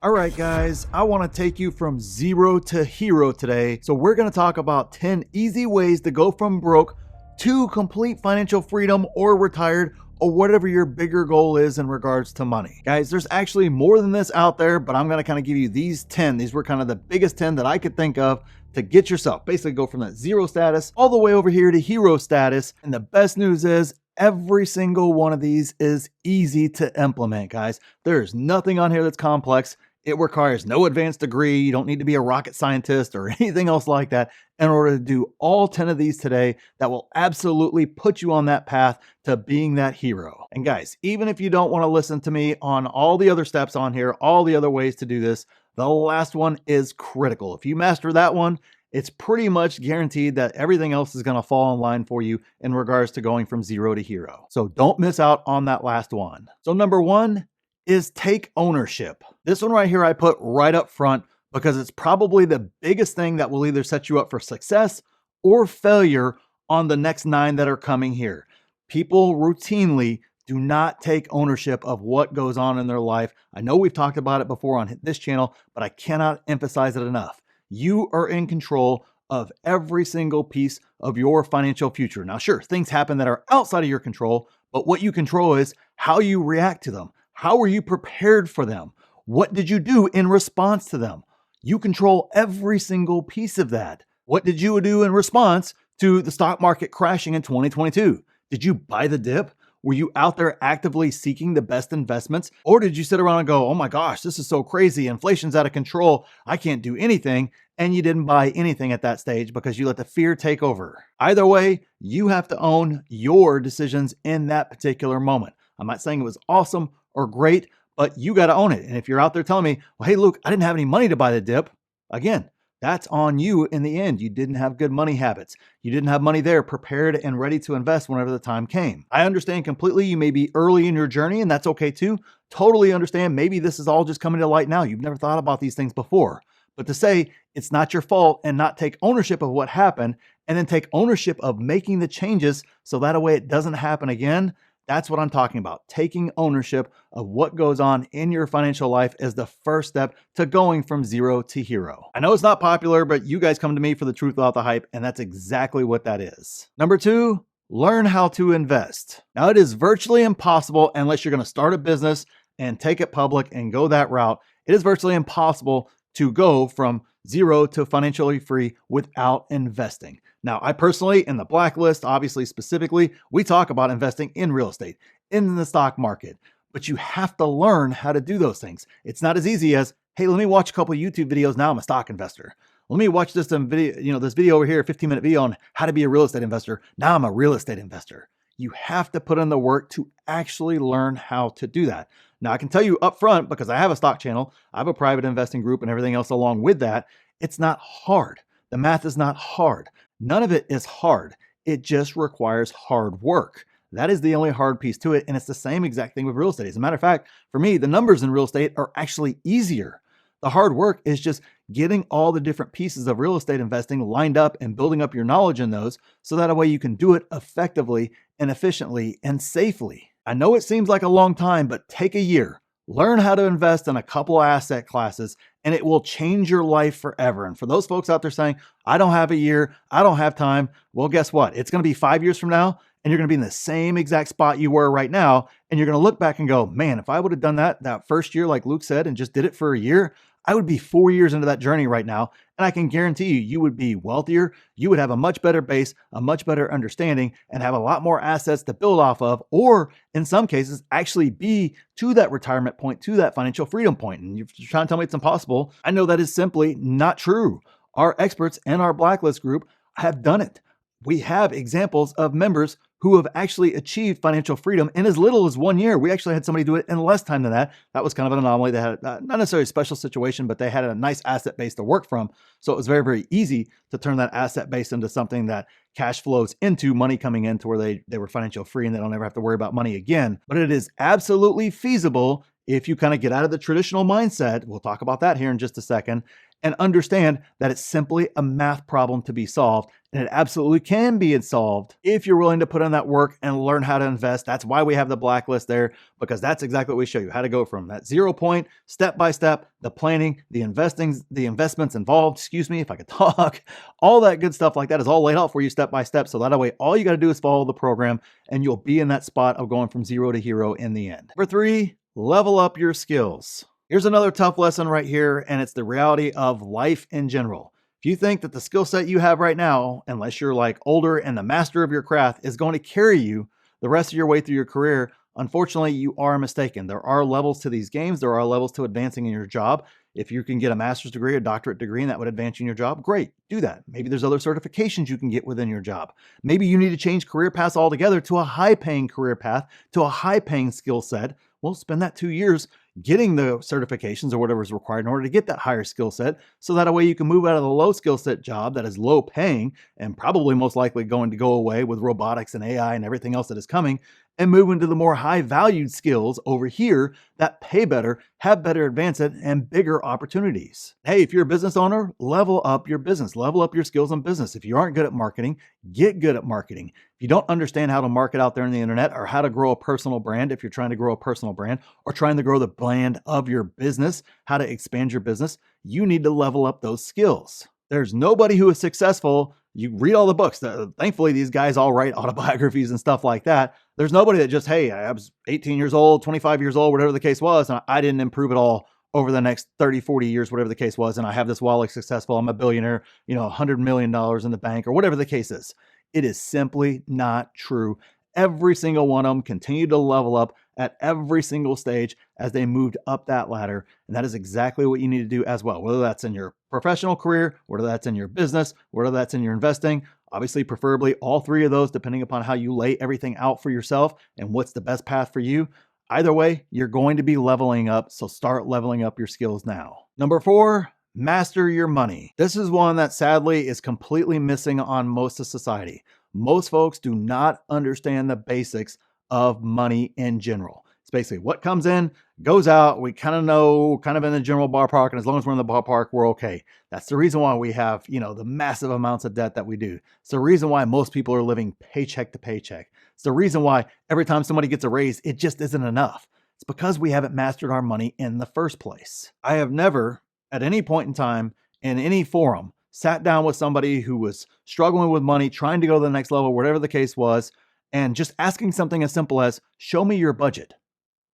All right, guys, I want to take you from zero to hero today. So we're going to talk about 10 easy ways to go from broke to complete financial freedom or retired or whatever your bigger goal is in regards to money. Guys, there's actually more than this out there, but I'm going to kind of give you these 10. These were kind of the biggest 10 that I could think of to get yourself basically go from that zero status all the way over here to hero status. And the best news is every single one of these is easy to implement, guys. There's nothing on here that's complex. It requires no advanced degree. You don't need to be a rocket scientist or anything else like that in order to do all 10 of these today that will absolutely put you on that path to being that hero. And guys, even if you don't want to listen to me on all the other steps on here, all the other ways to do this, the last one is critical. If you master that one, it's pretty much guaranteed that everything else is going to fall in line for you in regards to going from zero to hero. So don't miss out on that last one. So number one is take ownership. This one right here I put right up front because it's probably the biggest thing that will either set you up for success or failure on the next 9 that are coming here. People routinely do not take ownership of what goes on in their life. I know we've talked about it before on this channel, but I cannot emphasize it enough. You are in control of every single piece of your financial future. Now, sure, things happen that are outside of your control, but what you control is how you react to them. How are you prepared for them? What did you do in response to them? You control every single piece of that. What did you do in response to the stock market crashing in 2022? Did you buy the dip? Were you out there actively seeking the best investments? Or did you sit around and go, oh my gosh, this is so crazy. Inflation's out of control. I can't do anything. And you didn't buy anything at that stage because you let the fear take over. Either way, you have to own your decisions in that particular moment. I'm not saying it was awesome or great, but you got to own it. And if you're out there telling me, well, hey, Luke, I didn't have any money to buy the dip. Again, that's on you in the end. You didn't have good money habits. You didn't have money there prepared and ready to invest whenever the time came. I understand completely. You may be early in your journey and that's okay too. Totally understand. Maybe this is all just coming to light now. You've never thought about these things before. But to say it's not your fault and not take ownership of what happened and then take ownership of making the changes so that way it doesn't happen again, that's what I'm talking about. Taking ownership of what goes on in your financial life is the first step to going from zero to hero. I know it's not popular, but you guys come to me for the truth without the hype, and that's exactly what that is. Number 2, learn how to invest. Now, it is virtually impossible unless you're going to start a business and take it public and go that route. It is virtually impossible to go from zero to financially free without investing. Now, I personally, in the blacklist, obviously specifically, we talk about investing in real estate, in the stock market, but you have to learn how to do those things. It's not as easy as, hey, let me watch a couple of YouTube videos. Now I'm a stock investor. Let me watch this video, this video over here, a 15-minute video on how to be a real estate investor. Now I'm a real estate investor. You have to put in the work to actually learn how to do that. Now, I can tell you up front, because I have a stock channel, I have a private investing group and everything else along with that, it's not hard. The math is not hard. None of it is hard. It just requires hard work. That is the only hard piece to it. And it's the same exact thing with real estate. As a matter of fact, for me, the numbers in real estate are actually easier. The hard work is just getting all the different pieces of real estate investing lined up and building up your knowledge in those so that way you can do it effectively and efficiently and safely. I know it seems like a long time, but take a year. Learn how to invest in a couple of asset classes and it will change your life forever. And for those folks out there saying, I don't have a year, I don't have time. Well, guess what? It's going to be 5 years from now and you're going to be in the same exact spot you were right now. And you're going to look back and go, man, if I would have done that first year, like Luke said, and just did it for a year, I would be 4 years into that journey right now. And I can guarantee you, you would be wealthier. You would have a much better base, a much better understanding, and have a lot more assets to build off of, or in some cases, actually be to that retirement point, to that financial freedom point. And you're trying to tell me it's impossible. I know that is simply not true. Our experts and our blacklist group have done it. We have examples of members who have actually achieved financial freedom in as little as 1 year. We actually had somebody do it in less time than that. That was kind of an anomaly. They had not necessarily a special situation, but they had a nice asset base to work from. So it was very, very easy to turn that asset base into something that cash flows into money coming in to where they were financial free and they don't ever have to worry about money again. But it is absolutely feasible if you kind of get out of the traditional mindset, we'll talk about that here in just a second, and understand that it's simply a math problem to be solved. And it absolutely can be solved if you're willing to put in that work and learn how to invest. That's why we have the blacklist there, because that's exactly what we show you, how to go from that 0 point, step by step, the planning, the investing, the investments involved, excuse me, if I could talk, all that good stuff like that is all laid out for you step by step. So that way, all you got to do is follow the program and you'll be in that spot of going from 0 to hero in the end. Number 3, level up your skills. Here's another tough lesson right here, and it's the reality of life in general. If you think that the skill set you have right now, unless you're like older and the master of your craft, is going to carry you the rest of your way through your career, unfortunately, you are mistaken. There are levels to these games. There are levels to advancing in your job. If you can get a master's degree, a doctorate degree, and that would advance you in your job, great, do that. Maybe there's other certifications you can get within your job. Maybe you need to change career paths altogether to a high-paying career path, to a high-paying skill set. Well, spend that 2 years getting the certifications or whatever is required in order to get that higher skill set. So that way you can move out of the low skill set job that is low paying and probably most likely going to go away with robotics and AI and everything else that is coming, and move into the more high valued skills over here that pay better, have better advancement and bigger opportunities. Hey, if you're a business owner, level up your business, level up your skills in business. If you aren't good at marketing, get good at marketing. If you don't understand how to market out there on the internet or how to grow a personal brand, if you're trying to grow a personal brand or trying to grow the brand of your business, how to expand your business, you need to level up those skills. There's nobody who is successful. You read all the books. Thankfully, these guys all write autobiographies and stuff like that. There's nobody that just, hey, I was 18 years old, 25 years old, whatever the case was, and I didn't improve at all over the next 30, 40 years, whatever the case was, and I have this wildly successful, I'm a billionaire, $100 million in the bank, or whatever the case is. It is simply not true. Every single one of them continued to level up at every single stage as they moved up that ladder. And that is exactly what you need to do as well, whether that's in your professional career, whether that's in your business, whether that's in your investing. Obviously, preferably all 3 of those, depending upon how you lay everything out for yourself and what's the best path for you. Either way, you're going to be leveling up. So start leveling up your skills now. Number 4, master your money. This is one that sadly is completely missing on most of society. Most folks do not understand the basics of money in general. It's basically what comes in, goes out. We kind of know, kind of in the general ballpark. And as long as we're in the ballpark, we're okay. That's the reason why we have, the massive amounts of debt that we do. It's the reason why most people are living paycheck to paycheck. It's the reason why every time somebody gets a raise, it just isn't enough. It's because we haven't mastered our money in the first place. I have never, at any point in time, in any forum, sat down with somebody who was struggling with money, trying to go to the next level, whatever the case was, and just asking something as simple as, show me your budget.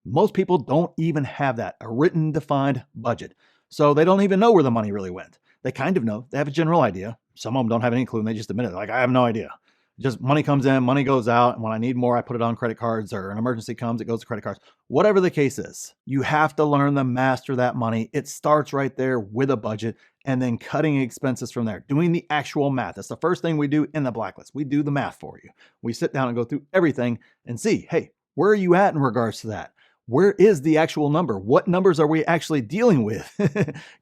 Most people don't even have that, a written, defined budget. So they don't even know where the money really went. They kind of know. They have a general idea. Some of them don't have any clue, and they just admit it. Like, I have no idea. Just money comes in, money goes out, and when I need more, I put it on credit cards, or an emergency comes, it goes to credit cards. Whatever the case is, you have to learn to master that money. It starts right there with a budget, and then cutting expenses from there, doing the actual math. That's the first thing we do in the blacklist. We do the math for you. We sit down and go through everything and see, hey, where are you at in regards to that? Where is the actual number? What numbers are we actually dealing with?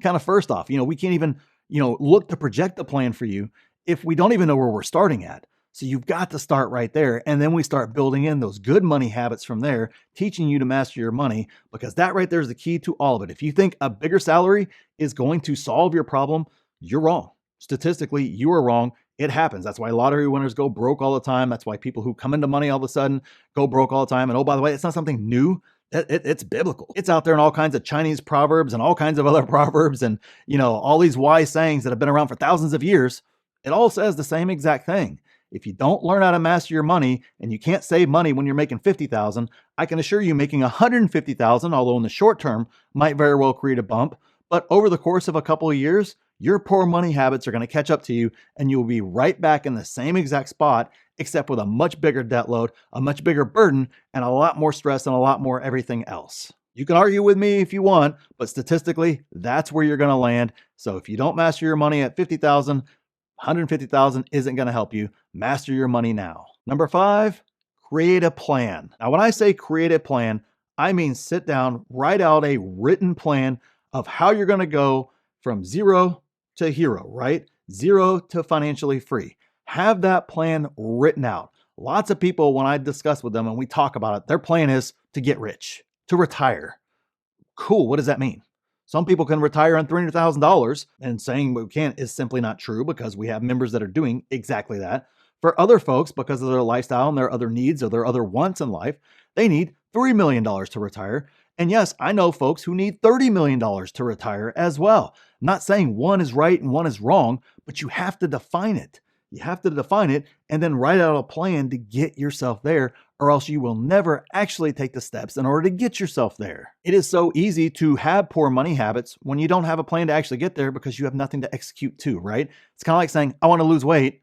Kind of first off, we can't even, look to project the plan for you if we don't even know where we're starting at. So you've got to start right there. And then we start building in those good money habits from there, teaching you to master your money, because that right there is the key to all of it. If you think a bigger salary is going to solve your problem, you're wrong. Statistically, you are wrong. It happens. That's why lottery winners go broke all the time. That's why people who come into money all of a sudden go broke all the time. And oh, by the way, it's not something new. It's biblical. It's out there in all kinds of Chinese proverbs and all kinds of other proverbs and, all these wise sayings that have been around for thousands of years. It all says the same exact thing. If you don't learn how to master your money and you can't save money when you're making $50,000, I can assure you making $150,000, although in the short term might very well create a bump, but over the course of a couple of years, your poor money habits are going to catch up to you and you'll be right back in the same exact spot, except with a much bigger debt load, a much bigger burden, and a lot more stress and a lot more everything else. You can argue with me if you want, but statistically, that's where you're going to land. So if you don't master your money at $50,000, $150,000 isn't going to help you. Master your money now. Number 5, create a plan. Now, when I say create a plan, I mean sit down, write out a written plan of how you're going to go from 0 to hero, right? 0 to financially free. Have that plan written out. Lots of people, when I discuss with them and we talk about it, their plan is to get rich, to retire. Cool. What does that mean? Some people can retire on $300,000, and saying we can't is simply not true because we have members that are doing exactly that. For other folks, because of their lifestyle and their other needs or their other wants in life, they need $3 million to retire. And yes, I know folks who need $30 million to retire as well. I'm not saying one is right and one is wrong, but you have to define it. You have to define it and then write out a plan to get yourself there, or else you will never actually take the steps in order to get yourself there. It is so easy to have poor money habits when you don't have a plan to actually get there because you have nothing to execute to, right? It's kind of like saying, I want to lose weight.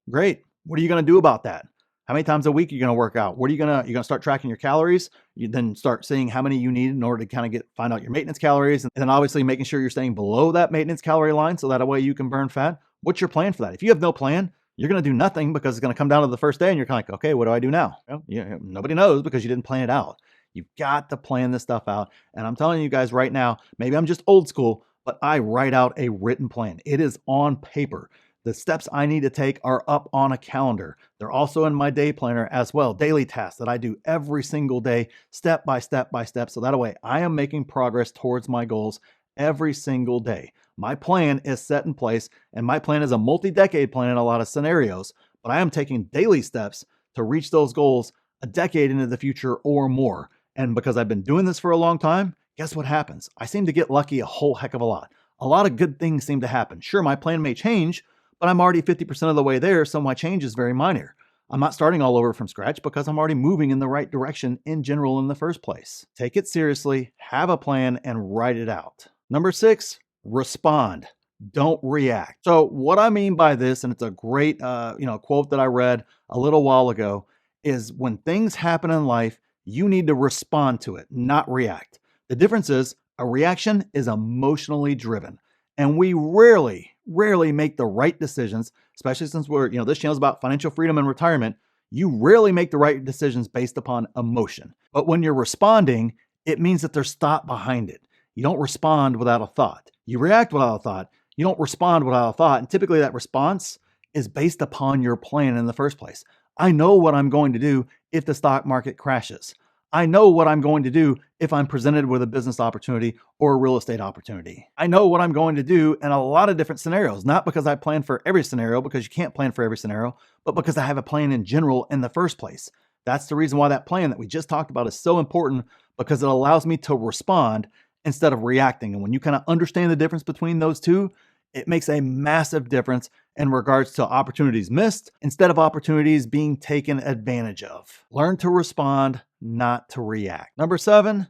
Great. What are you going to do about that? How many times a week are you going to work out? What are you going to start tracking your calories? You then start seeing how many you need in order to kind of find out your maintenance calories. And then obviously making sure you're staying below that maintenance calorie line so that way you can burn fat. What's your plan for that? If you have no plan, you're going to do nothing because it's going to come down to the first day and you're kind of like, okay, what do I do now? Well, nobody knows because you didn't plan it out. You've got to plan this stuff out. And I'm telling you guys right now, maybe I'm just old school, but I write out a written plan. It is on paper. The steps I need to take are up on a calendar. They're also in my day planner as well, daily tasks that I do every single day, step by step by step. So that way I am making progress towards my goals every single day. My plan is set in place, and my plan is a multi-decade plan in a lot of scenarios, but I am taking daily steps to reach those goals a decade into the future or more. And because I've been doing this for a long time, guess what happens? I seem to get lucky a whole heck of a lot. A lot of good things seem to happen. Sure, my plan may change, but I'm already 50% of the way there, so my change is very minor. I'm not starting all over from scratch because I'm already moving in the right direction in general in the first place. Take it seriously, have a plan, and write it out. Number 6, respond. Don't react. So what I mean by this, and it's a great quote that I read a little while ago, is when things happen in life, you need to respond to it, not react. The difference is a reaction is emotionally driven. And we rarely make the right decisions, especially since this channel is about financial freedom and retirement. You rarely make the right decisions based upon emotion. But when you're responding, it means that there's thought behind it. You don't respond without a thought. You react without a thought. You don't respond without a thought. And typically that response is based upon your plan in the first place. I know what I'm going to do if the stock market crashes. I know what I'm going to do if I'm presented with a business opportunity or a real estate opportunity. I know what I'm going to do in a lot of different scenarios, not because I plan for every scenario, because you can't plan for every scenario, but because I have a plan in general in the first place. That's the reason why that plan that we just talked about is so important, because it allows me to respond instead of reacting. And when you kind of understand the difference between those two, it makes a massive difference in regards to opportunities missed instead of opportunities being taken advantage of. Learn to respond, not to react. Number 7,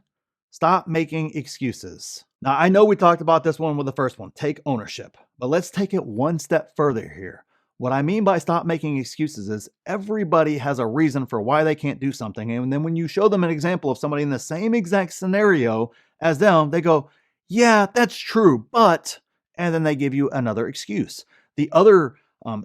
stop making excuses. Now, I know we talked about this one with the first one, take ownership, but let's take it one step further here. What I mean by stop making excuses is everybody has a reason for why they can't do something. And then when you show them an example of somebody in the same exact scenario as them, they go, yeah, that's true, but, and then they give you another excuse. The other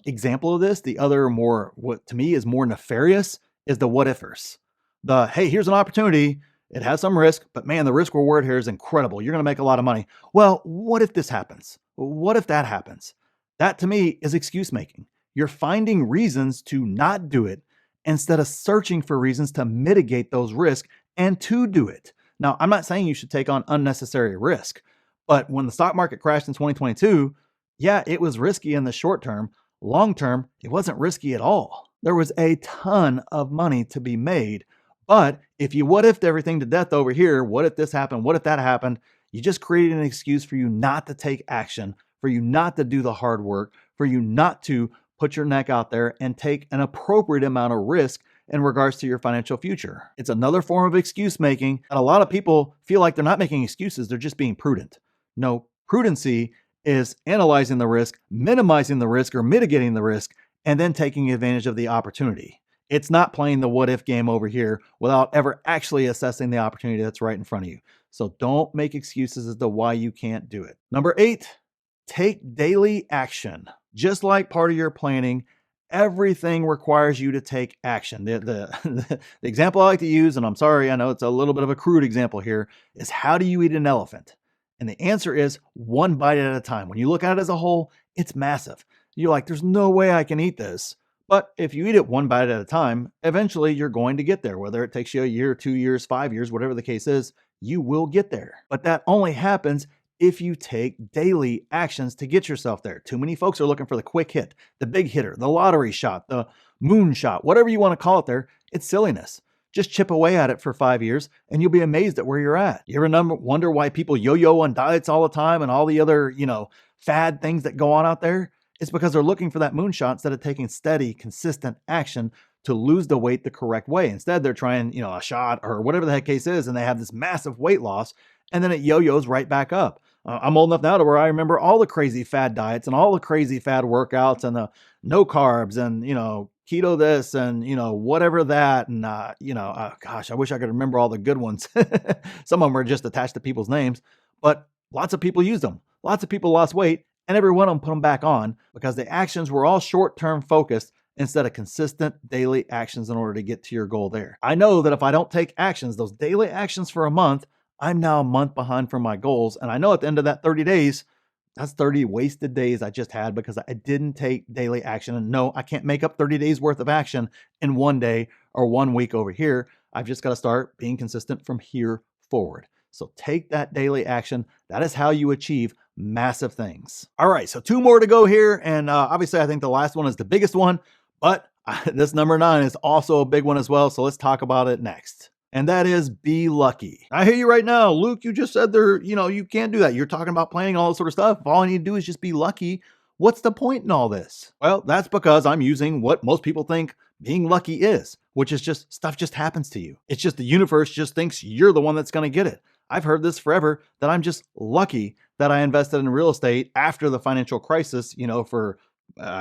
example of this, the other what to me is more nefarious, is the what ifers. The, hey, here's an opportunity. It has some risk, but man, the risk reward here is incredible. You're going to make a lot of money. Well, what if this happens? What if that happens? That to me is excuse making. You're finding reasons to not do it instead of searching for reasons to mitigate those risks and to do it. Now, I'm not saying you should take on unnecessary risk, but when the stock market crashed in 2022, yeah, it was risky in the short term. Long term, it wasn't risky at all. There was a ton of money to be made. But if you what if'd everything to death over here, what if this happened? What if that happened? You just created an excuse for you not to take action, for you not to do the hard work, for you not to put your neck out there and take an appropriate amount of risk in regards to your financial future. It's another form of excuse making. And a lot of people feel like they're not making excuses. They're just being prudent. No, prudency is analyzing the risk, minimizing the risk or mitigating the risk, and then taking advantage of the opportunity. It's not playing the what if game over here without ever actually assessing the opportunity that's right in front of you. So don't make excuses as to why you can't do it. Number 8, take daily action. Just like part of your planning, everything requires you to take action. The example I like to use, and I'm sorry, I know it's a little bit of a crude example here, is how do you eat an elephant? And the answer is one bite at a time. When you look at it as a whole, it's massive. You're like, there's no way I can eat this. But if you eat it one bite at a time, eventually you're going to get there. Whether it takes you a year, 2 years, 5 years, whatever the case is, you will get there. But that only happens if you take daily actions to get yourself there. Too many folks are looking for the quick hit, the big hitter, the lottery shot, the moon shot, whatever you want to call it there. It's silliness. Just chip away at it for 5 years and you'll be amazed at where you're at. You ever wonder why people yo-yo on diets all the time and all the other, fad things that go on out there? It's because they're looking for that moonshot instead of taking steady, consistent action to lose the weight the correct way. Instead, they're trying, a shot or whatever the heck case is, and they have this massive weight loss, and then it yo-yos right back up. I'm old enough now to where I remember all the crazy fad diets and all the crazy fad workouts and the no carbs and, keto this and, whatever that. And, gosh, I wish I could remember all the good ones. Some of them are just attached to people's names, but lots of people use them. Lots of people lost weight and every one of them put them back on because the actions were all short-term focused instead of consistent daily actions in order to get to your goal there. I know that if I don't take actions, those daily actions for a month, I'm now a month behind from my goals. And I know at the end of that 30 days, that's 30 wasted days I just had because I didn't take daily action. And no, I can't make up 30 days worth of action in one day or 1 week over here. I've just got to start being consistent from here forward. So take that daily action. That is how you achieve massive things. All right, so 2 more to go here. And obviously, I think the last one is the biggest one, but this number 9 is also a big one as well. So let's talk about it next. And that is be lucky. I hear you right now, Luke, you just said you can't do that. You're talking about planning all this sort of stuff. All I need to do is just be lucky. What's the point in all this? Well, that's because I'm using what most people think being lucky is, which is just stuff just happens to you. It's just the universe just thinks you're the one that's going to get it. I've heard this forever that I'm just lucky that I invested in real estate after the financial crisis, for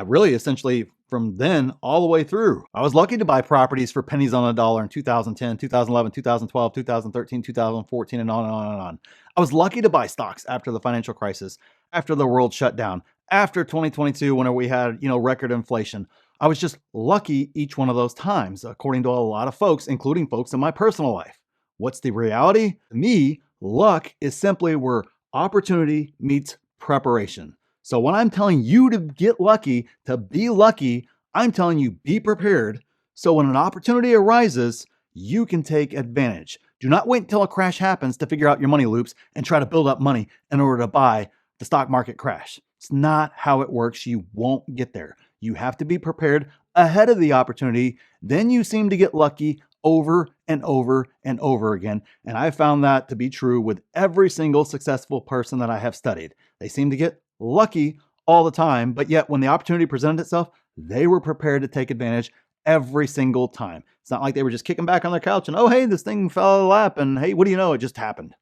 really essentially from then all the way through. I was lucky to buy properties for pennies on a dollar in 2010, 2011, 2012, 2013, 2014, and on and on and on. I was lucky to buy stocks after the financial crisis, after the world shut down, after 2022, when we had, record inflation. I was just lucky each one of those times, according to a lot of folks, including folks in my personal life. What's the reality? To me, luck is simply where opportunity meets preparation. So when I'm telling you to get lucky, to be lucky, I'm telling you be prepared. So when an opportunity arises, you can take advantage. Do not wait until a crash happens to figure out your money loops and try to build up money in order to buy the stock market crash. It's not how it works. You won't get there. You have to be prepared ahead of the opportunity. Then you seem to get lucky over and over and over again. And I found that to be true with every single successful person that I have studied. They seem to get lucky all the time, but yet when the opportunity presented itself, they were prepared to take advantage every single time. It's not like they were just kicking back on their couch and, oh, hey, this thing fell out of the lap and hey, what do you know? It just happened.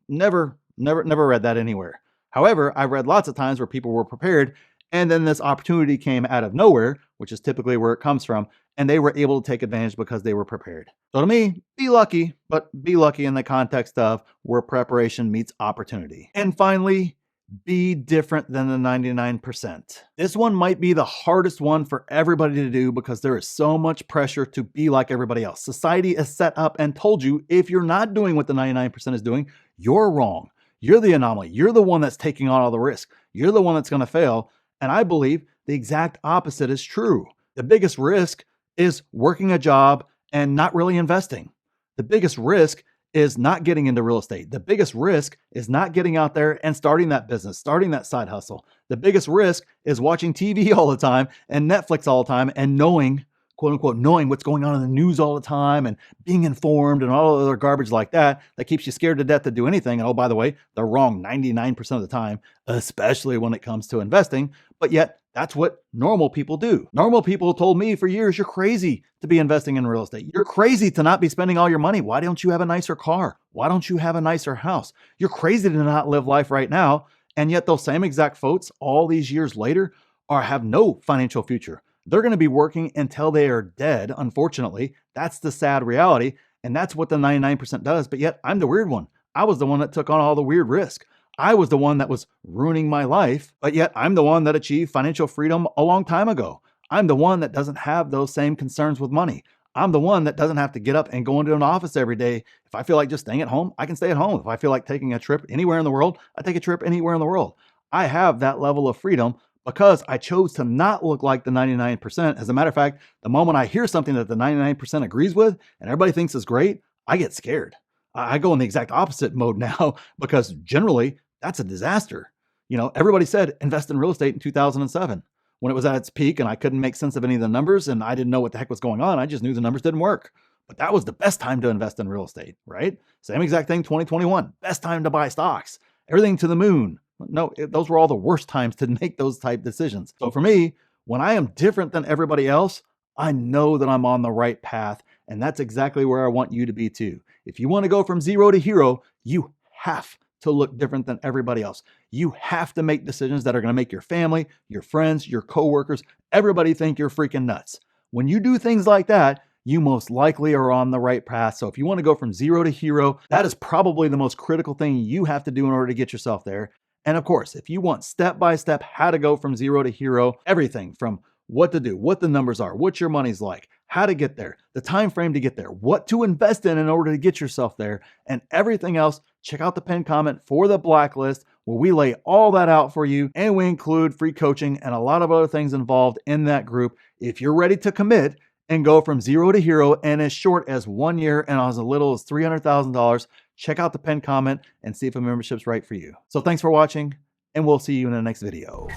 Never read that anywhere. However, I've read lots of times where people were prepared and then this opportunity came out of nowhere, which is typically where it comes from, and they were able to take advantage because they were prepared. So to me, be lucky, but be lucky in the context of where preparation meets opportunity. And finally, be different than the 99%. This one might be the hardest one for everybody to do because there is so much pressure to be like everybody else. Society is set up and told you if you're not doing what the 99% is doing, you're wrong. You're the anomaly. You're the one that's taking on all the risk. You're the one that's going to fail. And I believe the exact opposite is true. The biggest risk is working a job and not really investing. The biggest risk is not getting into real estate. The biggest risk is not getting out there and starting that business, starting that side hustle. The biggest risk is watching TV all the time and Netflix all the time and knowing, quote unquote, knowing what's going on in the news all the time and being informed and all other garbage like that keeps you scared to death to do anything. And oh, by the way, they're wrong 99% of the time, especially when it comes to investing. But yet that's what normal people do. Normal people told me for years, you're crazy to be investing in real estate. You're crazy to not be spending all your money. Why don't you have a nicer car? Why don't you have a nicer house? You're crazy to not live life right now. And yet those same exact folks all these years later have no financial future. They're going to be working until they are dead. Unfortunately, that's the sad reality. And that's what the 99% does. But yet I'm the weird one. I was the one that took on all the weird risk. I was the one that was ruining my life, but yet I'm the one that achieved financial freedom a long time ago. I'm the one that doesn't have those same concerns with money. I'm the one that doesn't have to get up and go into an office every day. If I feel like just staying at home, I can stay at home. If I feel like taking a trip anywhere in the world, I take a trip anywhere in the world. I have that level of freedom, because I chose to not look like the 99%. As a matter of fact, the moment I hear something that the 99% agrees with and everybody thinks is great, I get scared. I go in the exact opposite mode now because generally that's a disaster. You know, everybody said invest in real estate in 2007 when it was at its peak and I couldn't make sense of any of the numbers and I didn't know what the heck was going on. I just knew the numbers didn't work. But that was the best time to invest in real estate, right? Same exact thing, 2021, best time to buy stocks, everything to the moon. No, those were all the worst times to make those type decisions. So for me, when I am different than everybody else, I know that I'm on the right path. And that's exactly where I want you to be too. If you want to go from zero to hero, you have to look different than everybody else. You have to make decisions that are going to make your family, your friends, your coworkers, everybody think you're freaking nuts. When you do things like that, you most likely are on the right path. So if you want to go from zero to hero, that is probably the most critical thing you have to do in order to get yourself there. And of course, if you want step-by-step how to go from zero to hero, everything from what to do, what the numbers are, what your money's like, how to get there, the time frame to get there, what to invest in order to get yourself there, and everything else, check out the pinned comment for the blacklist where we lay all that out for you, and we include free coaching and a lot of other things involved in that group. If you're ready to commit and go from zero to hero in as short as 1 year and as little as $300,000, check out the pinned comment and see if a membership's right for you. So thanks for watching, and we'll see you in the next video.